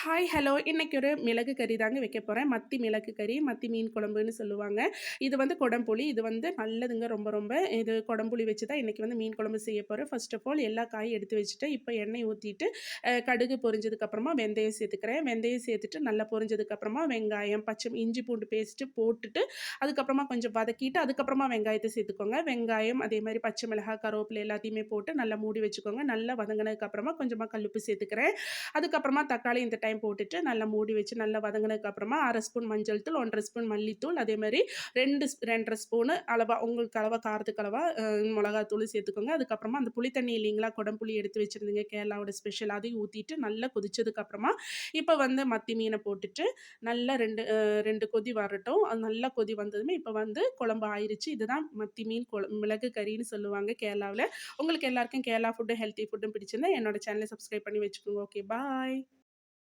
Hi, hello. இன்னைக்கு ஒரு மிளகு கறி தாங்க வைக்க போறேன். மத்தி மிளகு கறி, மத்தி மீன் குழம்புன்னு சொல்லுவாங்க. இது வந்து கொடம்புளி. இது வந்து நல்லதுங்க ரொம்ப ரொம்ப. இது கொடம்புளி வச்சு தான் இன்னைக்கு வந்து மீன் குழம்பு செய்ய போறேன். ஃபர்ஸ்ட் ஆஃப் ஆல் எல்லா காயும் எடுத்து வச்சுட்டு, இப்ப எண்ணெய் ஊத்திட்டு, கடுகு பொரிஞ்சதுக்கப்புறமா வெந்தயம் சேர்த்துக்கிறேன். வெந்தயம் சேர்த்துட்டு நல்லா பொரிஞ்சதுக்கப்புறமா வெங்காயம், இஞ்சி பூண்டு பேஸ்ட்டு போட்டுட்டு, அதுக்கப்புறமா கொஞ்சம் வதக்கிட்டு, அதுக்கப்புறமா வெங்காயத்த சேர்த்துக்கோங்க. வெங்காயம், அதே மாரி பச்சை மிளகாய், கருவேப்பிலை எல்லாத்தையுமே போட்டு நல்லா மூடி வச்சுக்கோங்க. நல்லா வதங்குனதுக்கப்புறமா கொஞ்சமா கல்லுப்பு சேர்த்துக்கிறேன். அதுக்கப்புறமா தக்காளி இந்த டைம் போட்டுட்டு நல்லா மூடி வச்சு நல்லா வதங்குனதுக்கு அப்புறமா 1/2 ஸ்பூன் மஞ்சள் தூள், 1 1/2 ஸ்பூன் மல்லித்தூள், அதே மாரி 2 1/2 ஸ்பூனு அளவா உங்களுக்கு அளவா காரத்துக்கு அளவா மொளகாத்தூள் சேர்த்துக்கோங்க. அதுக்கப்புறமா அந்த புளி தண்ணி இல்லைங்களா, கொடம்புளி எடுத்து வச்சிருந்தீங்க கேரளாவோட ஸ்பெஷல் அதையும் ஊத்திட்டு நல்லா கொதிச்சதுக்கு அப்புறமா, இப்ப வந்து மத்தி மீன போட்டுட்டு நல்லா 2 கொதி வரட்டும். அது நல்லா கொதி வந்ததுமே இப்ப வந்து குழம்பு ஆயிருச்சு. இதுதான் மத்தி மீன் மிளகு கறின்னு சொல்லுவாங்க கேரளாவுல. உங்களுக்கு எல்லாருக்கும் கேரளா ஃபுட்டு, ஹெல்த்தி ஃபுட்டும் பிடிச்சிருந்தா என்னோட சேனல சப்ஸ்கிரைப் பண்ணி வச்சுக்கோங்க. ஓகே, பாய்.